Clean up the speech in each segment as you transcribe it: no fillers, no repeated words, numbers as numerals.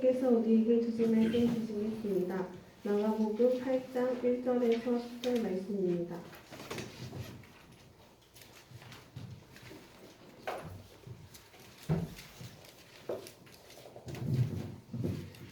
하나님께서 우리에게 주신 말씀 주시겠습니다. 마가복음 8장 1절에서 10절 말씀입니다.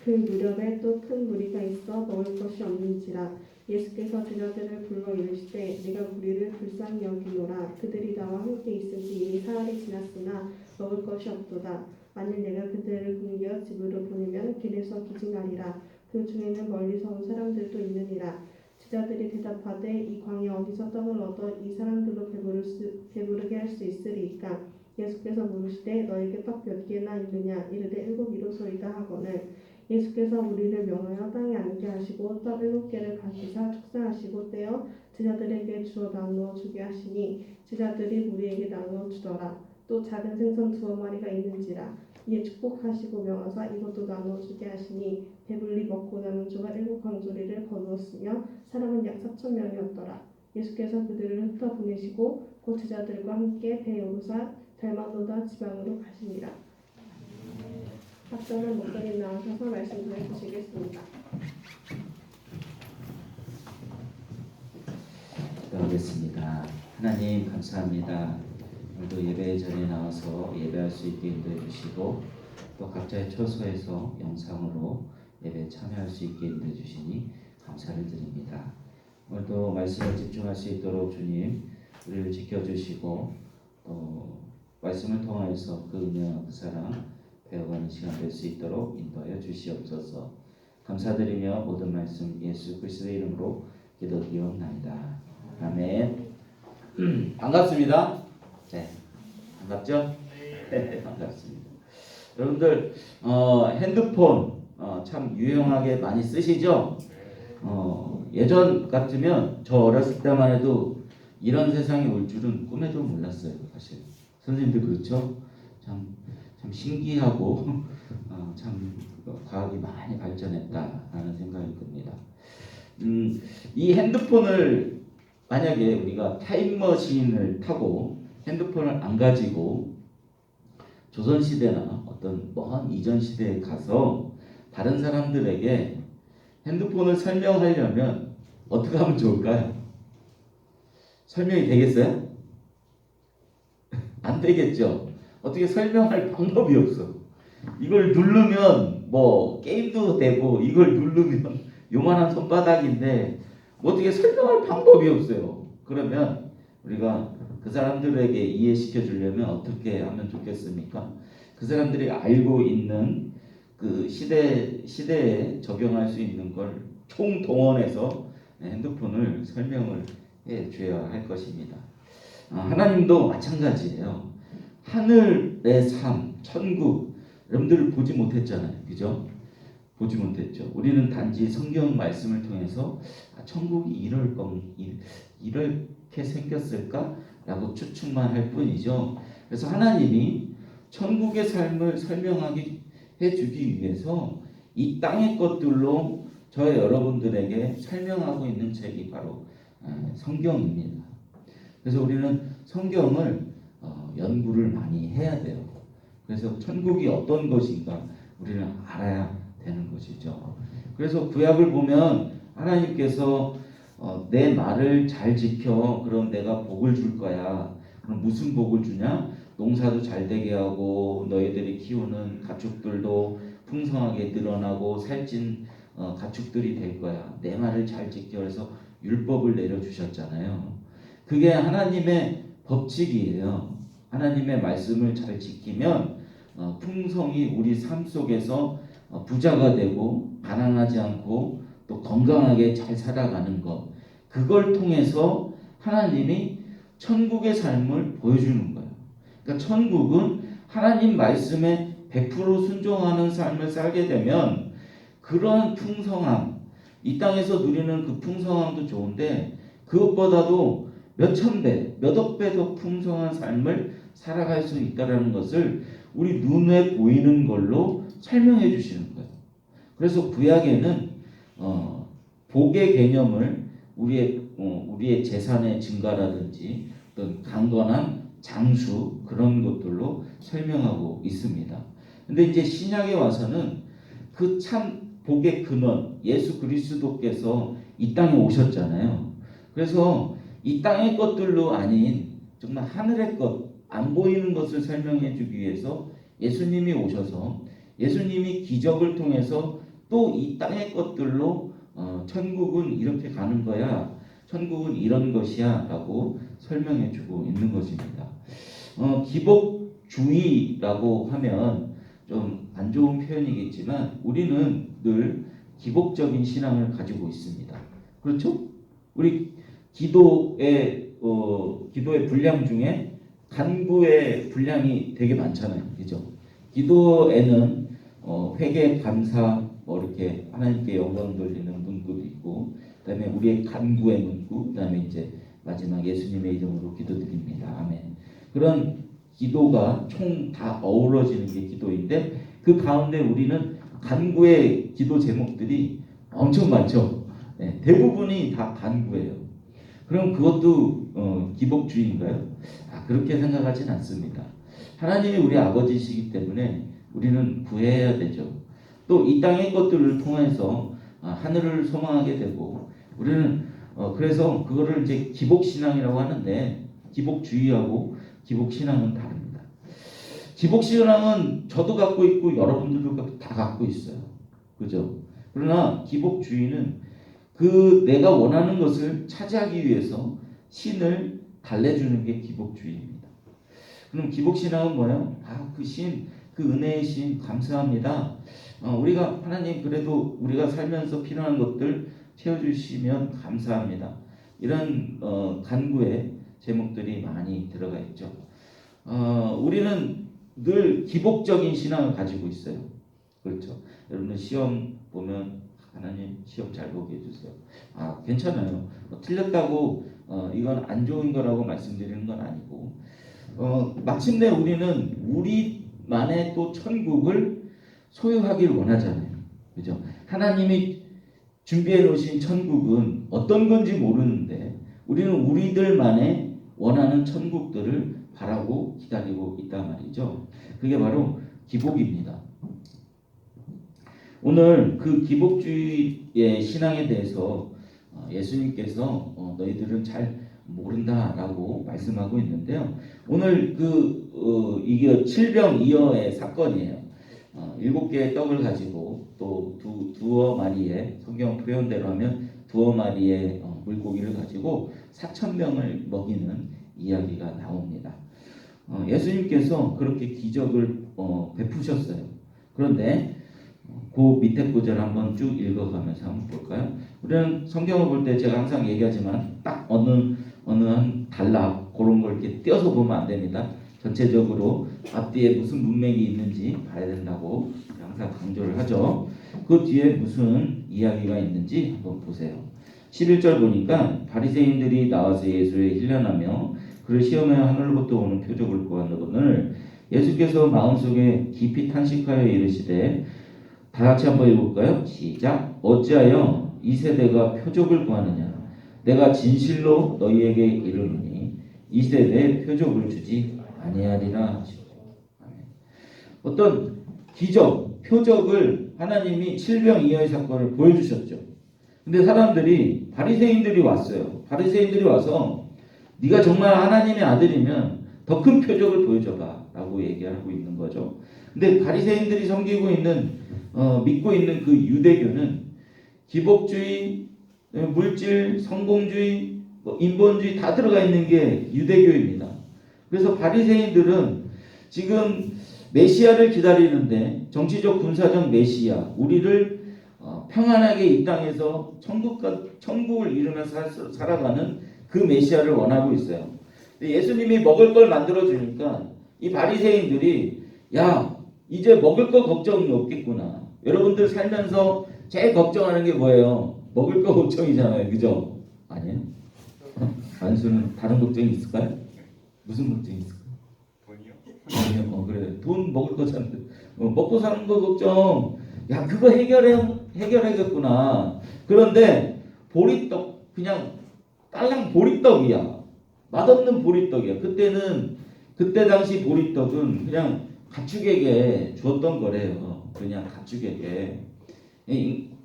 그 무렵에 또 큰 무리가 있어 먹을 것이 없는지라 예수께서 제자들을 불러 이르시되 네가 무리를 불쌍히 여기노라. 그들이 나와 함께 있은 지 이미 사흘이 지났으나 먹을 것이 없도다. 만일 내가 그들을 굶겨 집으로 보내면 길에서 기진하리라. 그 중에는 멀리서 온 사람들도 있느니라. 제자들이 대답하되 이 광야 어디서 떡을 얻어 이 사람들로 배부르게 할 수 있으리이까. 예수께서 물으시되 너에게 떡 몇 개나 있느냐. 이르되 7이로소이다 하거늘 예수께서 우리를 명하여 땅에 앉게 하시고 떡 7개를 가지사 축사하시고 떼어 제자들에게 주어 나누어 주게 하시니 제자들이 무리에게 나누어 주더라. 또 작은 생선 2마리가 있는지라. 이에 축복하시고 명하사 이것도 나누어 주게 하시니 배불리 먹고 남은 조가 7광조리를 거두었으며 사람은 약 4,000명이었더라. 예수께서 그들을 흩어 보내시고 곧 제자들과 함께 배에 오르사 달마노다 지방으로 가시니라. 박정은 목사님 나오셔서 말씀 전해주시겠습니다. 기도하겠습니다. 하나님 감사합니다. 오늘도 예배 전에 나와서 예배할 수 있게 인도해 주시고 또 각자의 처소에서 영상으로 예배에 참여할 수 있게 인도해 주시니 감사를 드립니다. 오늘도 말씀에 집중할 수 있도록 주님 우리를 지켜주시고 또 말씀을 통하여서 그 은혜와 그 사랑 배워가는 시간 될 수 있도록 인도하여 주시옵소서. 감사드리며 모든 말씀 예수 그리스도의 이름으로 기도드리옵나이다. 아멘. 반갑습니다. 네, 반갑죠? 네, 반갑습니다. 여러분들 핸드폰 참 유용하게 많이 쓰시죠? 예전 같으면 저 어렸을 때만 해도 이런 세상이 올 줄은 꿈에도 몰랐어요. 사실 선생님들 그렇죠? 참 신기하고 참 과학이 많이 발전했다라는 생각이 듭니다. 이 핸드폰을 만약에 우리가 타임머신을 타고 핸드폰을 안 가지고 조선시대나 어떤 먼 이전 시대에 가서 다른 사람들에게 핸드폰을 설명하려면 어떻게 하면 좋을까요? 설명이 되겠어요? 안 되겠죠. 어떻게 설명할 방법이 없어. 이걸 누르면 뭐 게임도 되고 이걸 누르면 요만한 손바닥인데 뭐 어떻게 설명할 방법이 없어요. 그러면 우리가 그 사람들에게 이해시켜 주려면 어떻게 하면 좋겠습니까? 그 사람들이 알고 있는 그 시대에 적용할 수 있는 걸 총동원해서 핸드폰을 설명을 해 줘야 할 것입니다. 하나님도 마찬가지예요. 하늘의 삶, 천국, 여러분들 보지 못했잖아요. 그죠? 보지 못했죠. 우리는 단지 성경 말씀을 통해서 천국이 이렇게 생겼을까라고 추측만 할 뿐이죠. 그래서 하나님이 천국의 삶을 설명하게 해주기 위해서 이 땅의 것들로 저희 여러분들에게 설명하고 있는 책이 바로 성경입니다. 그래서 우리는 성경을 연구를 많이 해야 돼요. 그래서 천국이 어떤 것인가 우리는 알아야 되는 것이죠. 그래서 구약을 보면 하나님께서 내 말을 잘 지켜 그럼 내가 복을 줄 거야. 그럼 무슨 복을 주냐? 농사도 잘 되게 하고 너희들이 키우는 가축들도 풍성하게 늘어나고 살찐 가축들이 될 거야. 내 말을 잘 지켜. 그래서 율법을 내려주셨잖아요. 그게 하나님의 법칙이에요. 하나님의 말씀을 잘 지키면 풍성이 우리 삶 속에서 부자가 되고 가난하지 않고 또 건강하게 잘 살아가는 것, 그걸 통해서 하나님이 천국의 삶을 보여주는 거예요. 그러니까 천국은 하나님 말씀에 100% 순종하는 삶을 살게 되면 그런 풍성함, 이 땅에서 누리는 그 풍성함도 좋은데 그것보다도 몇천 배, 몇억 배 더 풍성한 삶을 살아갈 수 있다는 것을 우리 눈에 보이는 걸로 설명해 주시는 거예요. 그래서 구약에는 복의 개념을 우리의 재산의 증가라든지 어떤 강건한 장수 그런 것들로 설명하고 있습니다. 근데 이제 신약에 와서는 그 참 복의 근원 예수 그리스도께서 이 땅에 오셨잖아요. 그래서 이 땅의 것들로 아닌 정말 하늘의 것, 안 보이는 것을 설명해 주기 위해서 예수님이 오셔서 예수님이 기적을 통해서 또 이 땅의 것들로 천국은 이렇게 가는 거야. 천국은 이런 것이야 라고 설명해 주고 있는 것입니다. 기복주의라고 하면 좀 안 좋은 표현이겠지만 우리는 늘 기복적인 신앙을 가지고 있습니다. 그렇죠? 우리 기도의 분량 중에 간구의 분량이 되게 많잖아요. 그죠? 기도에는 회개, 감사, 뭐 이렇게 하나님께 영광 돌리는 문구도 있고, 그다음에 우리의 간구의 문구, 그다음에 이제 마지막 예수님의 이름으로 기도드립니다. 아멘. 그런 기도가 총 다 어우러지는 게 기도인데 그 가운데 우리는 간구의 기도 제목들이 엄청 많죠. 네, 대부분이 다 간구예요. 그럼 그것도 기복주의인가요? 그렇게 생각하진 않습니다. 하나님이 우리 아버지시기 때문에 우리는 구해야 되죠. 또 이 땅의 것들을 통해서 하늘을 소망하게 되고 우리는 그래서 그거를 이제 기복신앙이라고 하는데 기복주의하고 기복신앙은 다릅니다. 기복신앙은 저도 갖고 있고 여러분들도 다 갖고 있어요. 그죠? 그러나 기복주의는 그 내가 원하는 것을 차지하기 위해서 신을 달래주는 게 기복주의입니다. 그럼 기복신앙은 뭐예요? 그 신, 그 은혜의 신 감사합니다. 우리가 하나님 그래도 우리가 살면서 필요한 것들 채워주시면 감사합니다. 이런 간구의 제목들이 많이 들어가 있죠. 우리는 늘 기복적인 신앙을 가지고 있어요. 그렇죠. 여러분들 시험 보면 하나님 시험 잘 보게 해주세요. 괜찮아요. 틀렸다고 이건 안 좋은 거라고 말씀드리는 건 아니고 마침내 우리는 우리만의 또 천국을 소유하길 원하잖아요. 그죠? 하나님이 준비해 놓으신 천국은 어떤 건지 모르는데 우리는 우리들만의 원하는 천국들을 바라고 기다리고 있단 말이죠. 그게 바로 기복입니다. 오늘 그 기복주의의 신앙에 대해서 예수님께서 너희들은 잘 모른다라고 말씀하고 있는데요. 오늘 이게 칠병이어의 사건이에요. 7개의 떡을 가지고 또 두어 마리의 성경 표현대로 하면 두어 마리의 물고기를 가지고 4,000명을 먹이는 이야기가 나옵니다. 예수님께서 그렇게 기적을 베푸셨어요. 그런데 그 밑에 구절 한번 쭉 읽어가면서 한번 볼까요? 우리는 성경을 볼 때 제가 항상 얘기하지만 딱 어느 한 단락 그런 걸 이렇게 띄어서 보면 안 됩니다. 전체적으로 앞뒤에 무슨 문맥이 있는지 봐야 된다고 항상 강조를 하죠. 그 뒤에 무슨 이야기가 있는지 한번 보세요. 11절 보니까 바리새인들이 나와서 예수를 힐련하며 그를 시험하여 하늘로부터 오는 표적을 구하노를 예수께서 마음속에 깊이 탄식하여 이르시되 다 같이 한번 읽어볼까요? 시작. 어찌하여 이 세대가 표적을 구하느냐? 내가 진실로 너희에게 이르노니 이 세대에 표적을 주지 아니하리라. 어떤 기적, 표적을 하나님이 칠병이어의 사건을 보여주셨죠. 근데 사람들이 바리새인들이 왔어요. 바리새인들이 와서 네가 정말 하나님의 아들이면 더 큰 표적을 보여줘봐 라고 얘기하고 있는 거죠. 근데 바리새인들이 섬기고 있는 믿고 있는 그 유대교는 기복주의, 물질, 성공주의, 인본주의 다 들어가 있는 게 유대교입니다. 그래서 바리새인들은 지금 메시아를 기다리는데 정치적 군사적 메시아 우리를 평안하게 이 땅에서 천국을 이루면서 살아가는 그 메시아를 원하고 있어요. 예수님이 먹을 걸 만들어 주니까 이 바리새인들이 야 이제 먹을 거 걱정이 없겠구나. 여러분들 살면서 제일 걱정하는 게 뭐예요? 먹을 거 걱정이잖아요. 그죠? 아니에요? 안수는 다른 걱정이 있을까요? 무슨 걱정이 있을까요? 돈이요? 그래. 돈 먹을 거잖아. 먹고 사는 거 걱정. 야 그거 해결하겠구나. 그런데 보리떡 그냥 딸랑 보리떡이야. 맛없는 보리떡이야. 그때 당시 보리떡은 그냥 가축에게 줬던 거래요. 그냥 가축에게.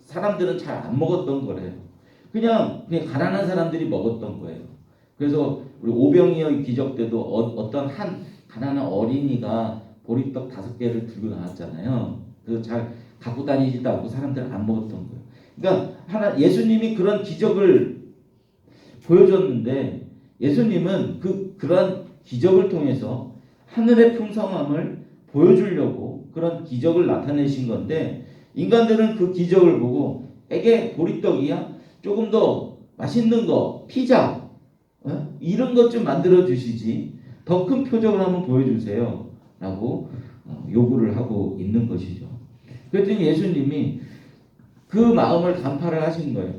사람들은 잘 안 먹었던 거래요. 그냥 가난한 사람들이 먹었던 거예요. 그래서 우리 오병이어 기적 때도 어떤 한 가난한 어린이가 보리떡 5개를 들고 나왔잖아요. 그래서 잘 갖고 다니지도 않고 사람들은 안 먹었던 거예요. 그러니까 예수님이 그런 기적을 보여줬는데 예수님은 그런 기적을 통해서 하늘의 풍성함을 보여주려고 그런 기적을 나타내신 건데 인간들은 그 기적을 보고 에게 보리떡이야? 조금 더 맛있는 거 피자 이런 것 좀 만들어 주시지 더 큰 표적을 한번 보여주세요 라고 요구를 하고 있는 것이죠. 그랬더니 예수님이 그 마음을 간파를 하신 거예요.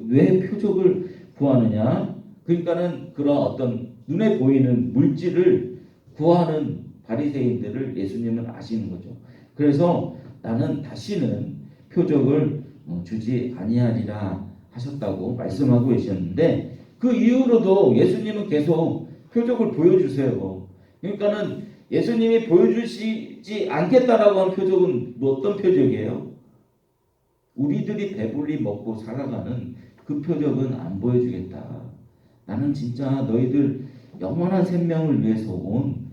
왜 표적을 구하느냐? 그러니까는 그런 어떤 눈에 보이는 물질을 구하는 바리새인들을 예수님은 아시는 거죠. 그래서 나는 다시는 표적을 주지 아니하리라 하셨다고 말씀하고 계셨는데 그 이후로도 예수님은 계속 표적을 보여주세요. 그러니까는 예수님이 보여주시지 않겠다라고 한 표적은 어떤 표적이에요? 우리들이 배불리 먹고 살아가는 그 표적은 안 보여주겠다. 나는 진짜 너희들 영원한 생명을 위해서 온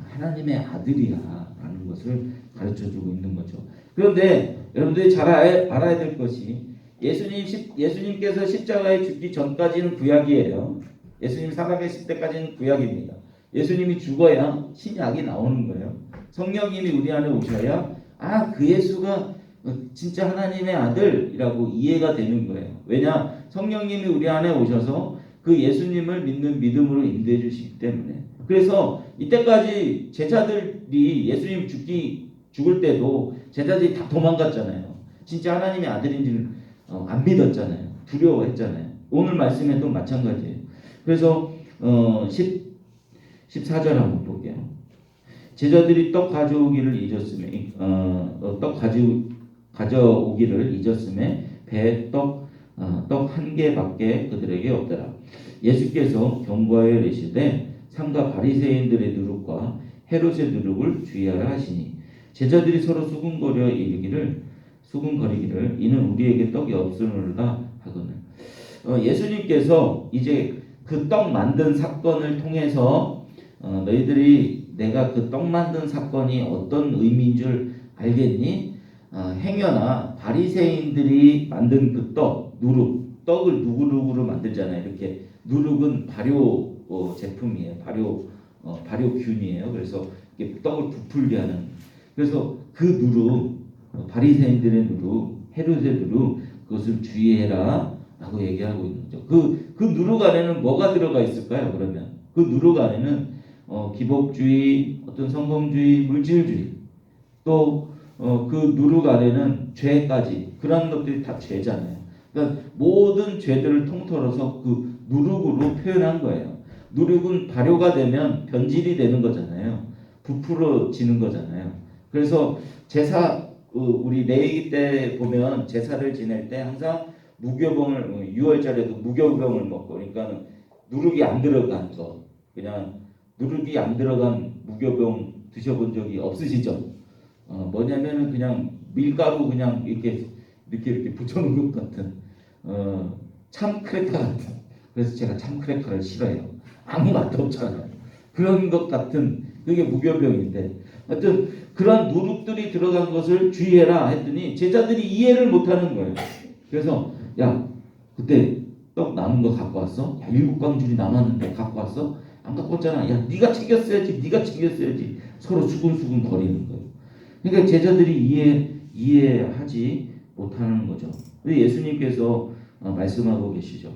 하나님의 아들이야 라는 것을 가르쳐주고 있는 거죠. 그런데 여러분들이 잘 알아야 될 것이 예수님께서 십자가에 죽기 전까지는 구약이에요. 예수님 살아계실 때까지는 구약입니다. 예수님이 죽어야 신약이 나오는 거예요. 성령님이 우리 안에 오셔야 그 예수가 진짜 하나님의 아들이라고 이해가 되는 거예요. 왜냐? 성령님이 우리 안에 오셔서 그 예수님을 믿는 믿음으로 인도해 주시기 때문에. 그래서 이때까지 제자들이 예수님 죽을 때도 제자들이 다 도망갔잖아요. 진짜 하나님의 아들인지를 안 믿었잖아요. 두려워했잖아요. 오늘 말씀에도 마찬가지예요. 그래서 14절 한번 볼게요. 제자들이 떡 가져오기를 잊었음에 가져오기를 잊었음에 배에 떡 한 개밖에 그들에게 없더라. 예수께서 경고하여 이르시되 상가 바리새인들의 누룩과 헤롯의 누룩을 주의하라 하시니 제자들이 서로 수군거리기를 이는 우리에게 떡이 없으므로다 하거늘. 예수님께서 이제 그 떡 만든 사건을 통해서 너희들이 내가 그 떡 만든 사건이 어떤 의미인 줄 알겠니? 행여나 바리새인들이 만든 그 누룩, 떡을 누구누구로 만들잖아요. 이렇게 누룩은 발효 제품이에요. 발효균이에요. 그래서 이게 떡을 부풀게 하는. 그래서 그 누룩, 바리새인들의 누룩, 헤롯의 누룩, 그것을 주의해라 라고 얘기하고 있는 거죠. 그 누룩 안에는 뭐가 들어가 있을까요? 그러면 그 누룩 안에는 기복주의, 어떤 성공주의, 물질주의, 또 그 누룩 안에는 죄까지, 그런 것들이 다 죄잖아요. 그러니까 모든 죄들을 통틀어서 그 누룩으로 표현한 거예요. 누룩은 발효가 되면 변질이 되는 거잖아요. 부풀어지는 거잖아요. 그래서 제사, 우리 레위기 때 보면 제사를 지낼 때 항상 무교병을, 6월절에도 무교병을 먹고, 그러니까 누룩이 안 들어간 거, 그냥 누룩이 안 들어간 무교병 드셔본 적이 없으시죠? 뭐냐면은 그냥 밀가루 그냥 이렇게 붙여놓은 것 같은 참 크래커 같은. 그래서 제가 참 크래커를 싫어해요. 아무 맛도 없잖아요. 그런 것 같은 그게 무교병인데 하여튼 그런 누룩들이 들어간 것을 주의해라 했더니 제자들이 이해를 못하는 거예요. 그래서 야 그때 떡 남은 거 갖고 왔어? 야 7광줄이 남았는데 갖고 왔어? 안 갖고 왔잖아. 야 네가 챙겼어야지. 서로 수근수근 거리는 거예요. 그러니까 제자들이 이해하지 못하는 거죠. 예수님께서 말씀하고 계시죠.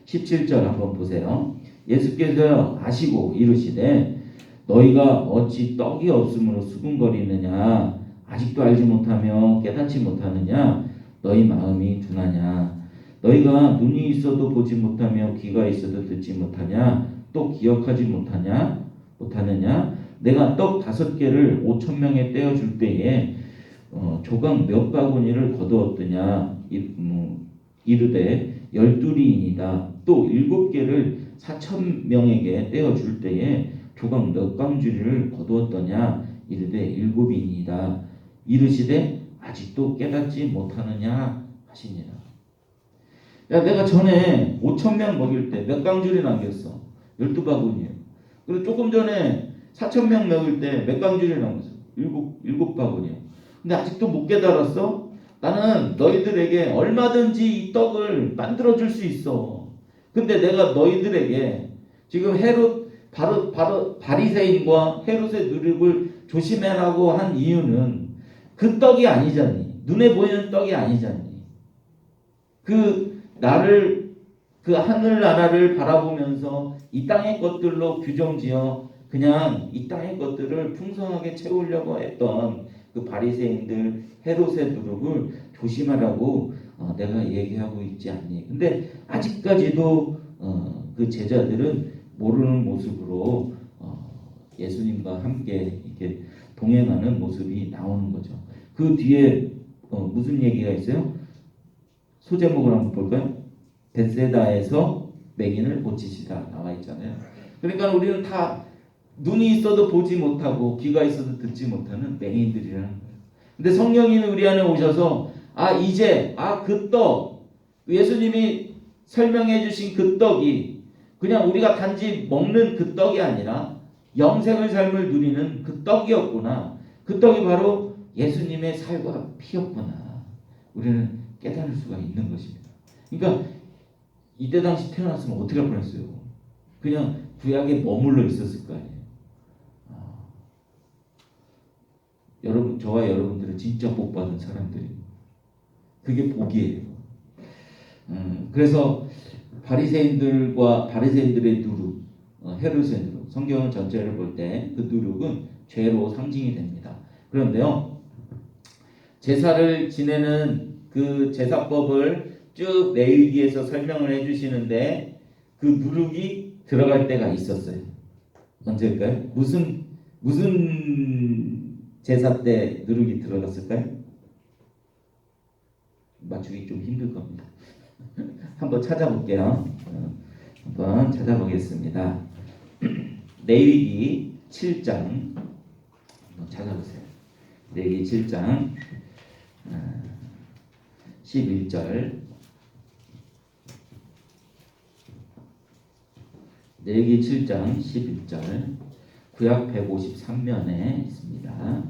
17절 한번 보세요. 예수께서 아시고 이르시되 너희가 어찌 떡이 없으므로 수군거리느냐 아직도 알지 못하며 깨닫지 못하느냐 너희 마음이 둔하냐 너희가 눈이 있어도 보지 못하며 귀가 있어도 듣지 못하냐 또 기억하지 못하느냐 내가 떡 5개를 5,000명에 떼어줄 때에 조각 몇 바구니를 거두었더냐 이르되 12리이니이다. 또 7개를 4,000명에게 떼어줄 때에 조각 몇 광주리를 거두었더냐 이르되 7이니이다. 이르시되 아직도 깨닫지 못하느냐 하시니라. 야, 내가 전에 5,000명 먹일 때 몇 강줄이 남겼어? 12바구니에요. 그리고 조금 전에 4,000명 먹일 때 몇 강줄이 남겼어? 7바구니에요. 근데 아직도 못 깨달았어? 나는 너희들에게 얼마든지 이 떡을 만들어줄 수 있어. 근데 내가 너희들에게 지금 바로 바리새인과 헤롯의 누룩을 조심해라고 한 이유는 그 떡이 아니잖니. 눈에 보이는 떡이 아니잖니. 그 하늘나라를 바라보면서 이 땅의 것들로 규정지어 그냥 이 땅의 것들을 풍성하게 채우려고 했던 그 바리새인들 헤롯의 누룩을 조심하라고 내가 얘기하고 있지 않니. 근데 아직까지도 그 제자들은 모르는 모습으로 예수님과 함께 이렇게 동행하는 모습이 나오는 거죠. 그 뒤에 무슨 얘기가 있어요? 소제목을 한번 볼까요? 벳세다에서 맹인을 고치시다 나와 있잖아요. 그러니까 우리는 다 눈이 있어도 보지 못하고 귀가 있어도 듣지 못하는 맹인들이라는 거예요. 근데 성령이 우리 안에 오셔서 이제 그 떡, 예수님이 설명해 주신 그 떡이 그냥 우리가 단지 먹는 그 떡이 아니라 영생의 삶을 누리는 그 떡이었구나. 그 떡이 바로 예수님의 살과 피였구나. 우리는 깨달을 수가 있는 것입니다. 그러니까 이때 당시 태어났으면 어떻게 할 뻔했어요? 그냥 구약에 머물러 있었을 거 아니에요. 여러분, 저와 여러분들은 진짜 복 받은 사람들입니다. 그게 복이에요. 그래서 바리새인들의 누룩, 헤롯의 누룩, 성경 전체를 볼 때 그 누룩은 죄로 상징이 됩니다. 그런데요, 제사를 지내는 그 제사법을 쭉 레위기에서 설명을 해주시는데 그 누룩이 들어갈 때가 있었어요. 언제일까요? 무슨 제사 때 누룩이 들어갔을까요? 맞추기 좀 힘들 겁니다. 한번 찾아볼게요. 한번 찾아보겠습니다. 레위기 7장 한번 찾아보세요. 레위기 7장 11절. 레위기 7장 11절. 구약 153면에 있습니다.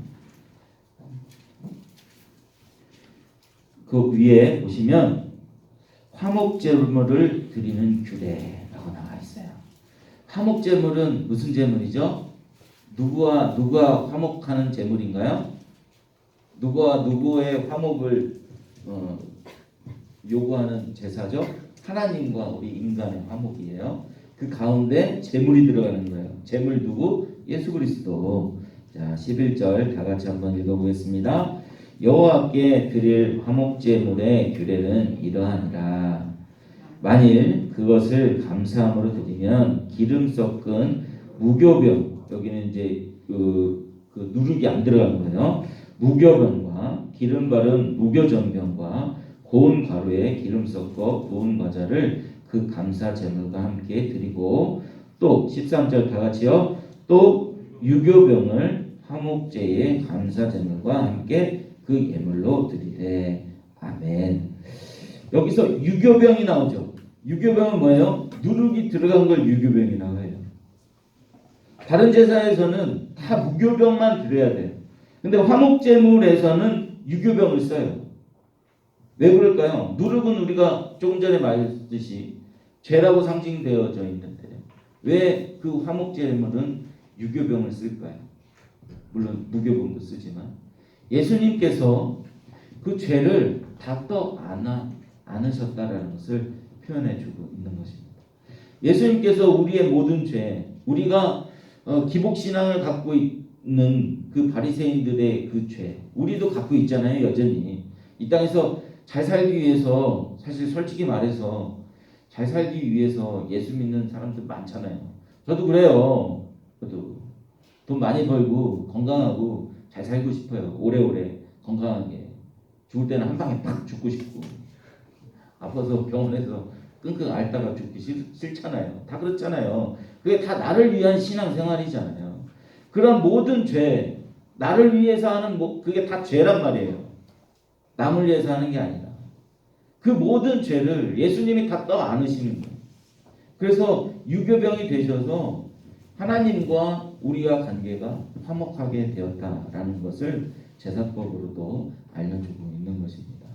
그 위에 보시면 화목제물을 드리는 규례라고 나와 있어요. 화목제물은 무슨 제물이죠? 누구와 누가 화목하는 제물인가요? 누구와 누구의 화목을 요구하는 제사죠? 하나님과 우리 인간의 화목이에요. 그 가운데 제물이 들어가는 거예요. 제물 누구? 예수 그리스도. 자, 11절 다 같이 한번 읽어보겠습니다. 여호와께 드릴 화목제물의 규례는 이러하니라. 만일 그것을 감사함으로 드리면 기름 섞은 무교병, 여기는 이제 그 누룩이 안 들어간 거예요. 무교병과 기름 바른 무교전병과 고운 가루에 기름 섞어 구운 과자를 그 감사 제물과 함께 드리고, 또 13절 다 같이요. 또 유교병을 화목제의 감사 제물과 함께 그 예물로 드리되. 아멘. 여기서 유교병이 나오죠. 유교병은 뭐예요? 누룩이 들어간 걸 유교병이라고 해요. 다른 제사에서는 다 무교병만 드려야 돼요. 근데 화목제물에서는 유교병을 써요. 왜 그럴까요? 누룩은 우리가 조금 전에 말했듯이 죄라고 상징되어져 있는데 왜 그 화목제물은 유교병을 쓸까요? 물론 무교병도 쓰지만 예수님께서 그 죄를 다 떠 안으셨다라는 것을 표현해주고 있는 것입니다. 예수님께서 우리의 모든 죄, 우리가 기복신앙을 갖고 있는 그 바리새인들의 그 죄, 우리도 갖고 있잖아요. 여전히 이 땅에서 잘 살기 위해서, 사실 솔직히 말해서 잘 살기 위해서 예수 믿는 사람들 많잖아요. 저도 그래요. 저도 돈 많이 벌고 건강하고 잘 살고 싶어요. 오래오래 건강하게. 죽을 때는 한 방에 팍 죽고 싶고, 아파서 병원에서 끙끙 앓다가 죽기 싫잖아요. 다 그렇잖아요. 그게 다 나를 위한 신앙생활이잖아요. 그런 모든 죄, 나를 위해서 하는 그게 다 죄란 말이에요. 남을 위해서 하는 게 아니라 그 모든 죄를 예수님이 다 떠안으시는 거예요. 그래서 유교병이 되셔서 하나님과 우리와 관계가 화목하게 되었다라는 것을 제사법으로도 알려주고 있는 것입니다.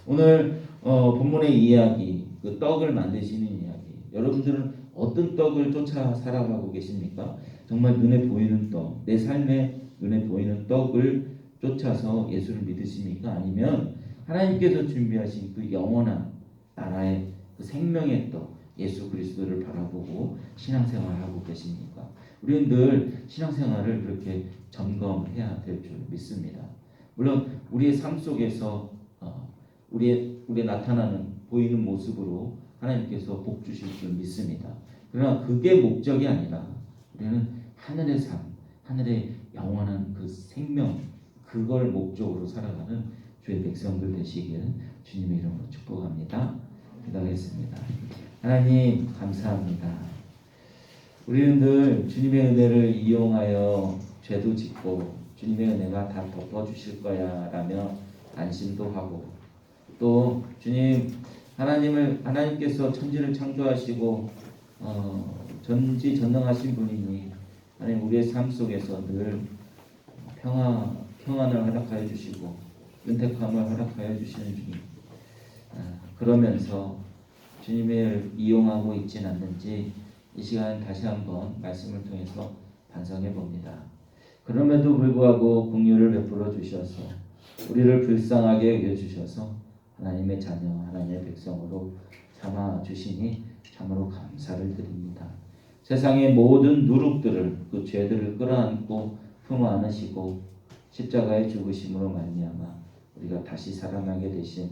오늘 본문의 이야기, 그 떡을 만드시는 이야기, 여러분들은 어떤 떡을 쫓아 살아가고 계십니까? 정말 눈에 보이는 떡, 내 삶에 눈에 보이는 떡을 쫓아서 예수를 믿으십니까? 아니면 하나님께서 준비하신 그 영원한 나라의 그 생명의 떡, 예수 그리스도를 바라보고 신앙생활을 하고 계십니까? 우리는 늘 신앙생활을 그렇게 점검해야 될 줄 믿습니다. 물론 우리의 삶 속에서 우리의 나타나는 보이는 모습으로 하나님께서 복 주실 줄 믿습니다. 그러나 그게 목적이 아니라 우리는 하늘의 삶, 하늘의 영원한 그 생명, 그걸 목적으로 살아가는 주의 백성들 되시길 주님의 이름으로 축복합니다. 기도하겠습니다. 하나님 감사합니다. 우리는 늘 주님의 은혜를 이용하여 죄도 짓고 주님의 은혜가 다 덮어주실 거야 라며 안심도 하고, 또 주님 하나님께서 천지를 창조하시고 전지전능하신 분이니 하나님 우리의 삶 속에서 늘 평안을 허락하여 주시고 윤택함을 허락하여 주시는 주님, 그러면서 주님을 이용하고 있진 않는지 이 시간 다시 한번 말씀을 통해서 반성해 봅니다. 그럼에도 불구하고 긍휼을 베풀어 주셔서 우리를 불쌍하게 여겨 주셔서 하나님의 자녀, 하나님의 백성으로 삼아 주시니 참으로 감사를 드립니다. 세상의 모든 누룩들을, 그 죄들을 끌어안고 품어 안으시고 십자가의 죽으심으로 말미암아 우리가 다시 살아나게 되신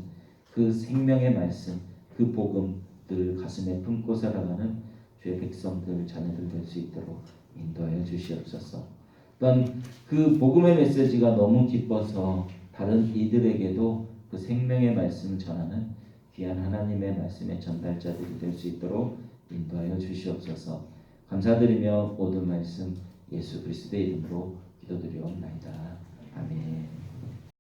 그 생명의 말씀, 그 복음들 가슴에 품고 살아가는 주의 백성들, 자녀들 될 수 있도록 인도하여 주시옵소서. 또한 그 복음의 메시지가 너무 기뻐서 다른 이들에게도 그 생명의 말씀을 전하는 귀한 하나님의 말씀의 전달자들이 될 수 있도록 인도하여 주시옵소서. 감사드리며 모든 말씀 예수 그리스도의 이름으로 기도드리옵나이다. 아멘.